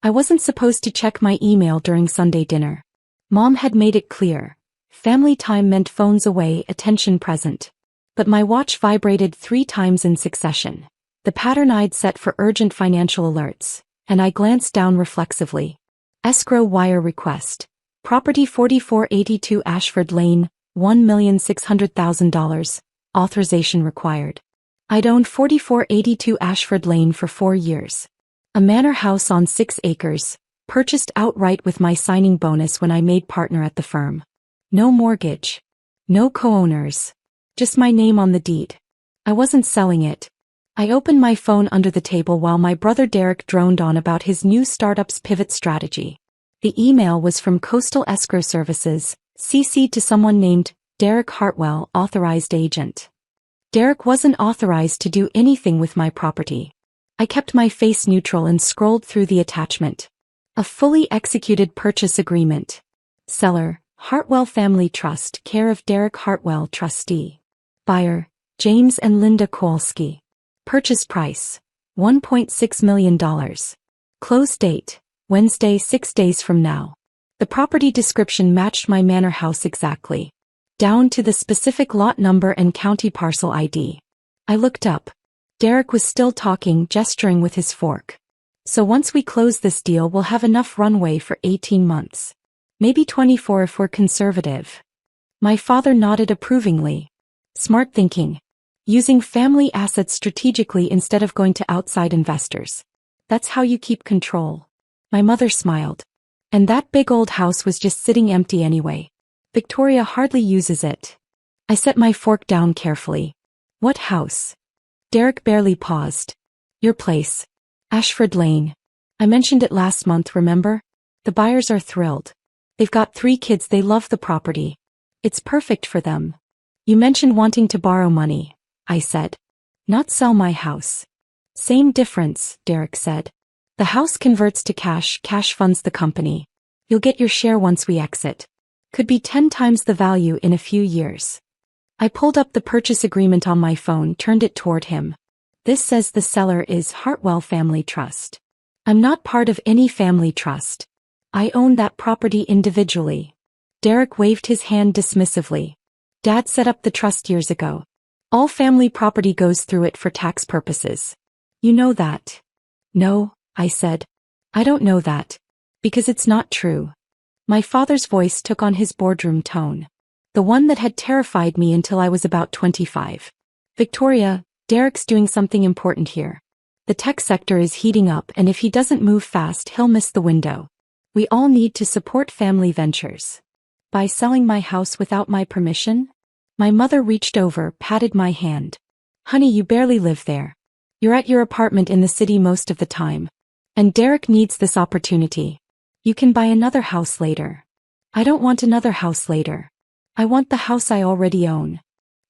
I wasn't supposed to check my email during Sunday dinner. Mom had made it clear. Family time meant phones away, attention present. But my watch vibrated 3 times in succession. The pattern I'd set for urgent financial alerts, and I glanced down reflexively. Escrow wire request. Property 4482 Ashford Lane, $1,600,000. Authorization required. I'd owned 4482 Ashford Lane for 4 years. A manor house on 6 acres, purchased outright with my signing bonus when I made partner at the firm. No mortgage. No co-owners. Just my name on the deed. I wasn't selling it. I opened my phone under the table while my brother Derek droned on about his new startup's pivot strategy. The email was from Coastal Escrow Services, CC'd to someone named Derek Hartwell, authorized agent. Derek wasn't authorized to do anything with my property. I kept my face neutral and scrolled through the attachment. A fully executed purchase agreement. Seller, Hartwell Family Trust, care of Derek Hartwell, Trustee. Buyer, James and Linda Kowalski. Purchase price, $1.6 million. Close date, Wednesday 6 days from now. The property description matched my manor house exactly. Down to the specific lot number and county parcel ID. I looked up. Derek was still talking, gesturing with his fork. So once we close this deal, we'll have enough runway for 18 months. Maybe 24 if we're conservative. My father nodded approvingly. Smart thinking. Using family assets strategically instead of going to outside investors. That's how you keep control. My mother smiled. And that big old house was just sitting empty anyway. Victoria hardly uses it. I set my fork down carefully. What house? Derek barely paused. Your place. Ashford Lane. I mentioned it last month, remember? The buyers are thrilled. They've got 3 kids, they love the property. It's perfect for them. You mentioned wanting to borrow money, I said. Not sell my house. Same difference, Derek said. The house converts to cash, cash funds the company. You'll get your share once we exit. Could be 10 times the value in a few years. I pulled up the purchase agreement on my phone, turned it toward him. This says the seller is Hartwell Family Trust. I'm not part of any family trust. I own that property individually. Derek waved his hand dismissively. Dad set up the trust years ago. All family property goes through it for tax purposes. You know that? No, I said. I don't know that. Because it's not true. My father's voice took on his boardroom tone. The one that had terrified me until I was about 25. Victoria, Derek's doing something important here. The tech sector is heating up, and if he doesn't move fast, he'll miss the window. We all need to support family ventures. By selling my house without my permission? My mother reached over, patted my hand. Honey, you barely live there. You're at your apartment in the city most of the time. And Derek needs this opportunity. You can buy another house later. I don't want another house later. I want the house I already own.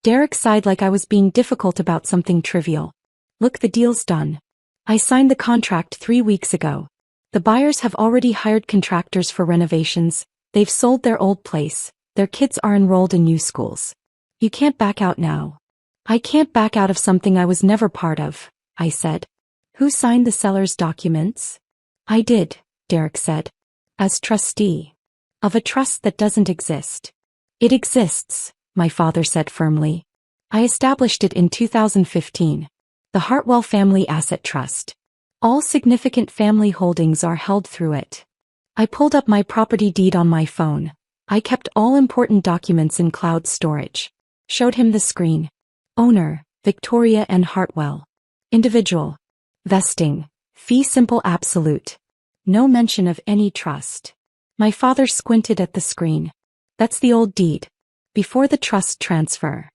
Derek sighed like I was being difficult about something trivial. Look, the deal's done. I signed the contract 3 weeks ago. The buyers have already hired contractors for renovations. They've sold their old place. Their kids are enrolled in new schools. You can't back out now. I can't back out of something I was never part of, I said. Who signed the seller's documents? I did, Derek said. As trustee. Of a trust that doesn't exist. It exists, my father said firmly. I established it in 2015. The Hartwell Family Asset Trust. All significant family holdings are held through it. I pulled up my property deed on my phone. I kept all important documents in cloud storage. Showed him the screen. Owner, Victoria and Hartwell. Individual. Vesting. Fee simple absolute. No mention of any trust. My father squinted at the screen. That's the old deed. Before the trust transfer.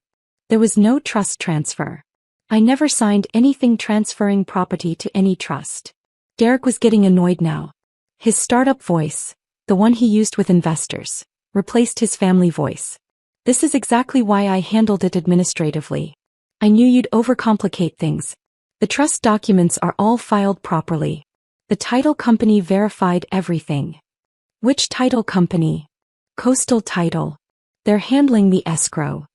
There was no trust transfer. I never signed anything transferring property to any trust. Derek was getting annoyed now. His startup voice, the one he used with investors, replaced his family voice. This is exactly why I handled it administratively. I knew you'd overcomplicate things. The trust documents are all filed properly. The title company verified everything. Which title company? Coastal Title. They're handling the escrow.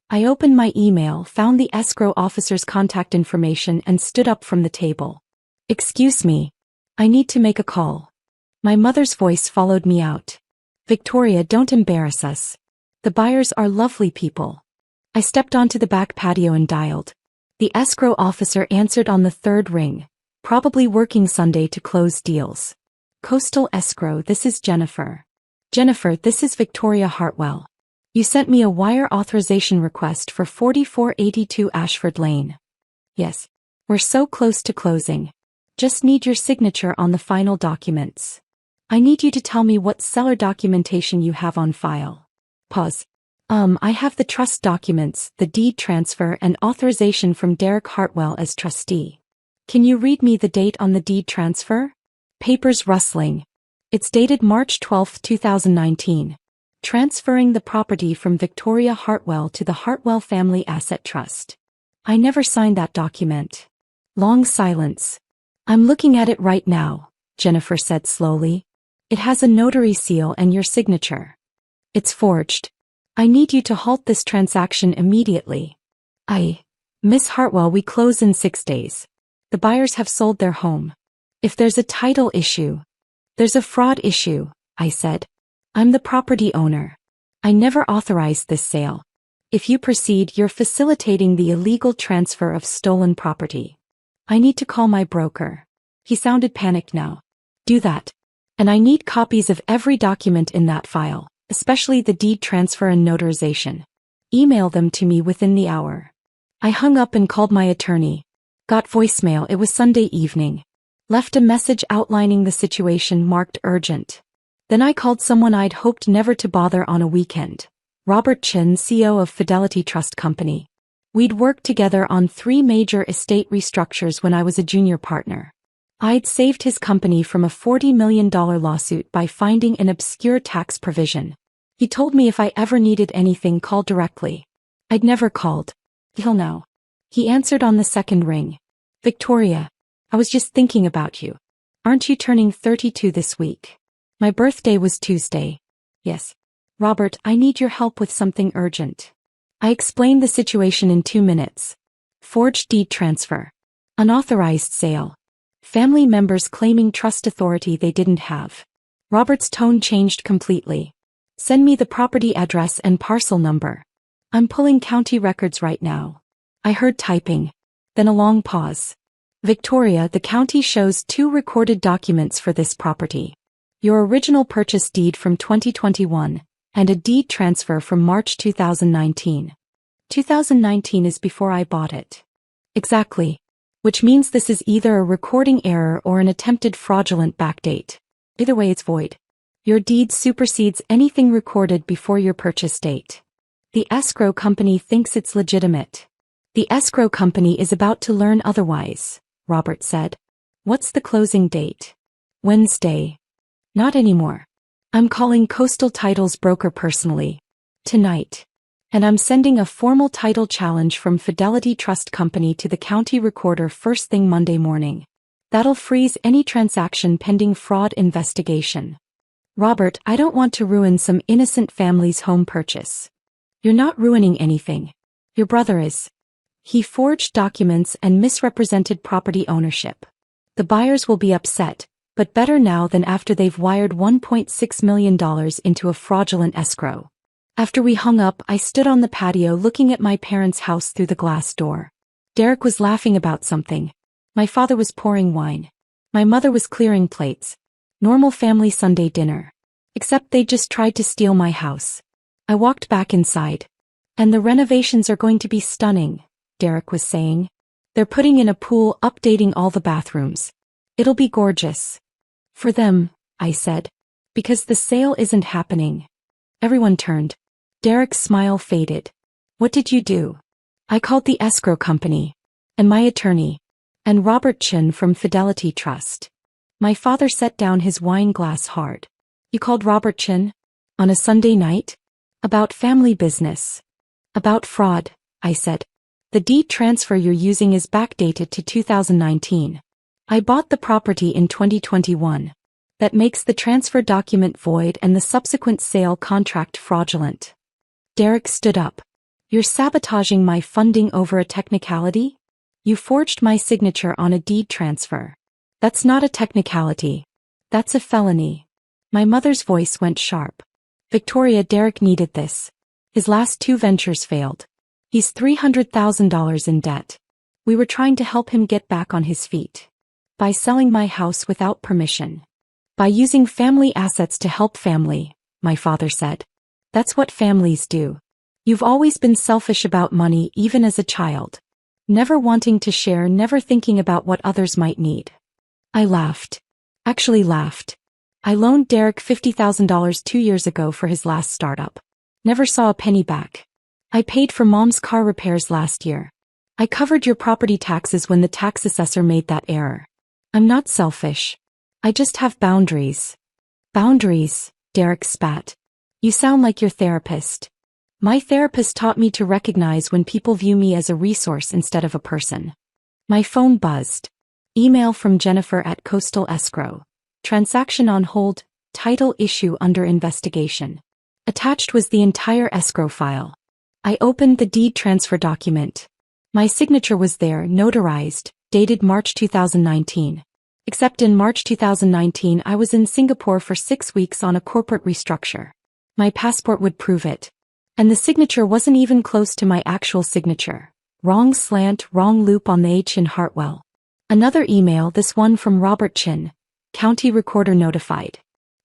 I opened my email, found the escrow officer's contact information and stood up from the table. Excuse me. I need to make a call. My mother's voice followed me out. Victoria, don't embarrass us. The buyers are lovely people. I stepped onto the back patio and dialed. The escrow officer answered on the third ring, probably working Sunday to close deals. Coastal Escrow, this is Jennifer. Jennifer, this is Victoria Hartwell. You sent me a wire authorization request for 4482 Ashford Lane. Yes. We're so close to closing. Just need your signature on the final documents. I need you to tell me what seller documentation you have on file. Pause. I have the trust documents, the deed transfer and authorization from Derek Hartwell as trustee. Can you read me the date on the deed transfer? Papers rustling. It's dated March 12, 2019. Transferring the property from Victoria Hartwell to the Hartwell Family Asset Trust. I never signed that document. Long silence. I'm looking at it right now, Jennifer said slowly. It has a notary seal and your signature. It's forged. I need you to halt this transaction immediately. Miss Hartwell, we close in 6 days. The buyers have sold their home. If there's a title issue, there's a fraud issue, I said. I'm the property owner. I never authorized this sale. If you proceed, you're facilitating the illegal transfer of stolen property. I need to call my broker. He sounded panicked now. Do that. And I need copies of every document in that file, especially the deed transfer and notarization. Email them to me within the hour. I hung up and called my attorney. Got voicemail. It was Sunday evening. Left a message outlining the situation marked urgent. Then I called someone I'd hoped never to bother on a weekend. Robert Chin, CEO of Fidelity Trust Company. We'd worked together on 3 major estate restructures when I was a junior partner. I'd saved his company from a $40 million lawsuit by finding an obscure tax provision. He told me if I ever needed anything, call directly. I'd never called. Till now. He answered on the second ring. Victoria, I was just thinking about you. Aren't you turning 32 this week? My birthday was Tuesday. Yes. Robert, I need your help with something urgent. I explained the situation in 2 minutes. Forged deed transfer. Unauthorized sale. Family members claiming trust authority they didn't have. Robert's tone changed completely. Send me the property address and parcel number. I'm pulling county records right now. I heard typing. Then a long pause. Victoria, the county shows 2 recorded documents for this property. Your original purchase deed from 2021, and a deed transfer from March 2019. 2019 is before I bought it. Exactly. Which means this is either a recording error or an attempted fraudulent backdate. Either way, it's void. Your deed supersedes anything recorded before your purchase date. The escrow company thinks it's legitimate. The escrow company is about to learn otherwise, Robert said. What's the closing date? Wednesday. Not anymore. I'm calling Coastal Title's broker personally. Tonight. And I'm sending a formal title challenge from Fidelity Trust Company to the county recorder first thing Monday morning. That'll freeze any transaction pending fraud investigation. Robert, I don't want to ruin some innocent family's home purchase. You're not ruining anything. Your brother is. He forged documents and misrepresented property ownership. The buyers will be upset, but better now than after they've wired $1.6 million into a fraudulent escrow. After we hung up, I stood on the patio looking at my parents' house through the glass door. Derek was laughing about something. My father was pouring wine. My mother was clearing plates. Normal family Sunday dinner. Except they just tried to steal my house. I walked back inside. And the renovations are going to be stunning, Derek was saying. They're putting in a pool, updating all the bathrooms. It'll be gorgeous. For them, I said. Because the sale isn't happening. Everyone turned. Derek's smile faded. What did you do? I called the escrow company. And my attorney. And Robert Chin from Fidelity Trust. My father set down his wine glass hard. You called Robert Chin? On a Sunday night? About family business. About fraud, I said. The deed transfer you're using is backdated to 2019. I bought the property in 2021. That makes the transfer document void and the subsequent sale contract fraudulent. Derek stood up. You're sabotaging my funding over a technicality? You forged my signature on a deed transfer. That's not a technicality. That's a felony. My mother's voice went sharp. Victoria, Derek needed this. His last 2 ventures failed. He's $300,000 in debt. We were trying to help him get back on his feet. By selling my house without permission. By using family assets to help family, my father said. That's what families do. You've always been selfish about money even as a child. Never wanting to share, never thinking about what others might need. I laughed. Actually laughed. I loaned Derek $50,000 2 years ago for his last startup. Never saw a penny back. I paid for Mom's car repairs last year. I covered your property taxes when the tax assessor made that error. I'm not selfish. I just have boundaries. Boundaries, Derek spat. You sound like your therapist. My therapist taught me to recognize when people view me as a resource instead of a person. My phone buzzed. Email from Jennifer at Coastal Escrow. Transaction on hold, title issue under investigation. Attached was the entire escrow file. I opened the deed transfer document. My signature was there, notarized, dated March 2019. Except in March 2019 I was in Singapore for 6 weeks on a corporate restructure. My passport would prove it. And the signature wasn't even close to my actual signature. Wrong slant, wrong loop on the H in Hartwell. Another email, this one from Robert Chin. County Recorder notified.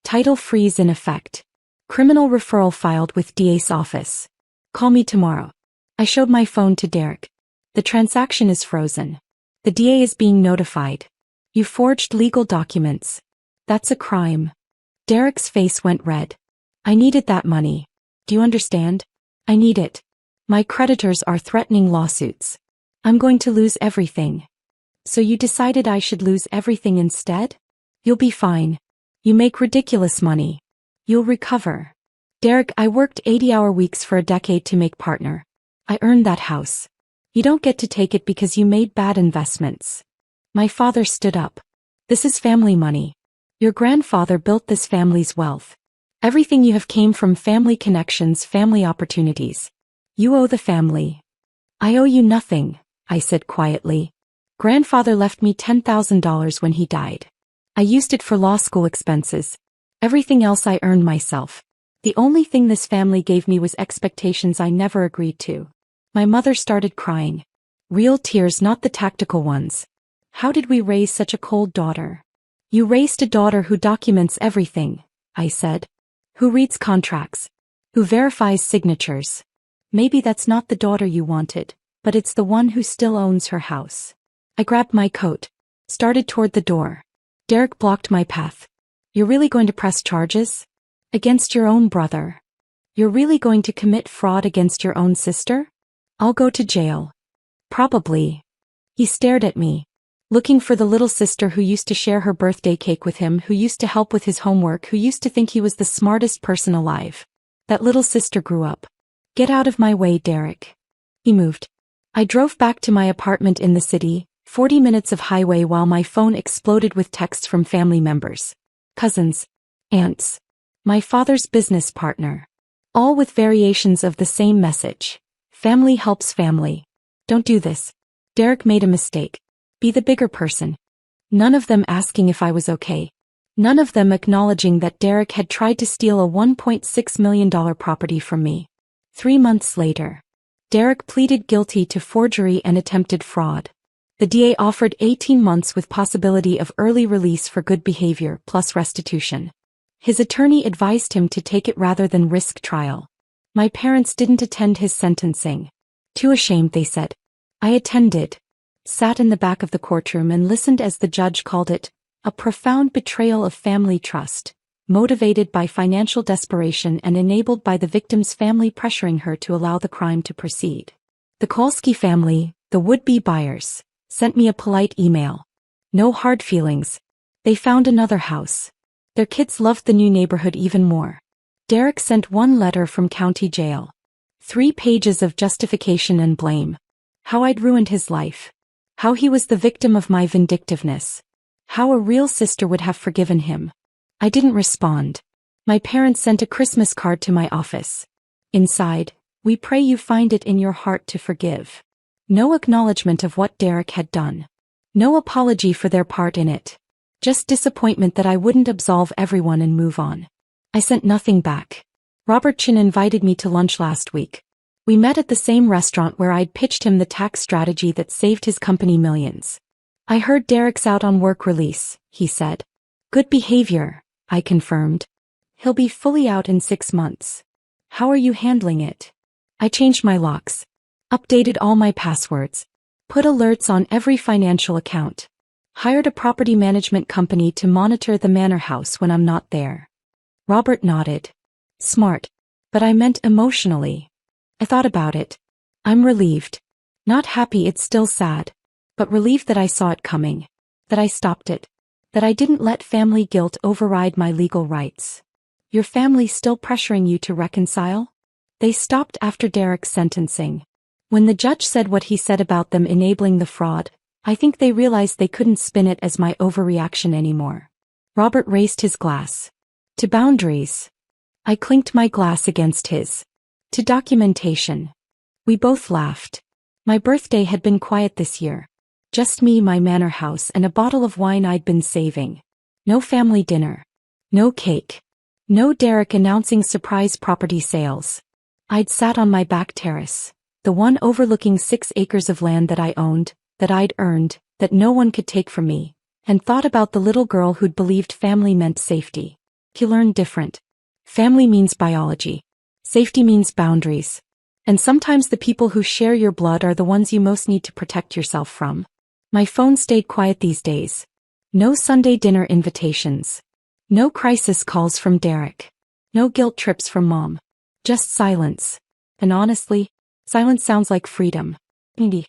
Title freeze in effect. Criminal referral filed with DA's office. Call me tomorrow. I showed my phone to Derek. The transaction is frozen. The DA is being notified. You forged legal documents. That's a crime. Derek's face went red. I needed that money. Do you understand? I need it. My creditors are threatening lawsuits. I'm going to lose everything. So you decided I should lose everything instead? You'll be fine. You make ridiculous money. You'll recover. Derek, I worked 80-hour weeks for a decade to make partner. I earned that house. You don't get to take it because you made bad investments. My father stood up. This is family money. Your grandfather built this family's wealth. Everything you have came from family connections, family opportunities. You owe the family. I owe you nothing, I said quietly. Grandfather left me $10,000 when he died. I used it for law school expenses. Everything else I earned myself. The only thing this family gave me was expectations I never agreed to. My mother started crying. Real tears, not the tactical ones. How did we raise such a cold daughter? You raised a daughter who documents everything, I said. Who reads contracts? Who verifies signatures? Maybe that's not the daughter you wanted, but it's the one who still owns her house. I grabbed my coat. Started toward the door. Derek blocked my path. You're really going to press charges? Against your own brother? You're really going to commit fraud against your own sister? I'll go to jail. Probably. He stared at me. Looking for the little sister who used to share her birthday cake with him, who used to help with his homework, who used to think he was the smartest person alive. That little sister grew up. Get out of my way, Derek. He moved. I drove back to my apartment in the city, 40 minutes of highway while my phone exploded with texts from family members. Cousins. Aunts. My father's business partner. All with variations of the same message. Family helps family. Don't do this. Derek made a mistake. Be the bigger person. None of them asking if I was okay. None of them acknowledging that Derek had tried to steal a $1.6 million property from me. 3 months later. Derek pleaded guilty to forgery and attempted fraud. The DA offered 18 months with possibility of early release for good behavior plus restitution. His attorney advised him to take it rather than risk trial. My parents didn't attend his sentencing. Too ashamed, they said. I attended. Sat in the back of the courtroom and listened as the judge called it, a profound betrayal of family trust, motivated by financial desperation and enabled by the victim's family pressuring her to allow the crime to proceed. The Kowalski family, the would-be buyers, sent me a polite email. No hard feelings. They found another house. Their kids loved the new neighborhood even more. Derek sent one letter from county jail. 3 pages of justification and blame. How I'd ruined his life. How he was the victim of my vindictiveness. How a real sister would have forgiven him. I didn't respond. My parents sent a Christmas card to my office. Inside, we pray you find it in your heart to forgive. No acknowledgement of what Derek had done. No apology for their part in it. Just disappointment that I wouldn't absolve everyone and move on. I sent nothing back. Robert Chin invited me to lunch last week. We met at the same restaurant where I'd pitched him the tax strategy that saved his company millions. I heard Derek's out on work release, he said. Good behavior, I confirmed. He'll be fully out in 6 months. How are you handling it? I changed my locks. Updated all my passwords. Put alerts on every financial account. Hired a property management company to monitor the manor house when I'm not there. Robert nodded. Smart. But I meant emotionally. I thought about it. I'm relieved. Not happy, it's still sad. But relieved that I saw it coming. That I stopped it. That I didn't let family guilt override my legal rights. Your family still pressuring you to reconcile? They stopped after Derek's sentencing. When the judge said what he said about them enabling the fraud, I think they realized they couldn't spin it as my overreaction anymore. Robert raised his glass. To boundaries. I clinked my glass against his. To documentation. We both laughed. My birthday had been quiet this year. Just me, my manor house, and a bottle of wine I'd been saving. No family dinner. No cake. No Derek announcing surprise property sales. I'd sat on my back terrace, the one overlooking 6 acres of land that I owned, that I'd earned, that no one could take from me, and thought about the little girl who'd believed family meant safety. He learned different. Family means biology. Safety means boundaries. And sometimes the people who share your blood are the ones you most need to protect yourself from. My phone stayed quiet these days. No Sunday dinner invitations. No crisis calls from Derek. No guilt trips from Mom. Just silence. And honestly, silence sounds like freedom. Indie.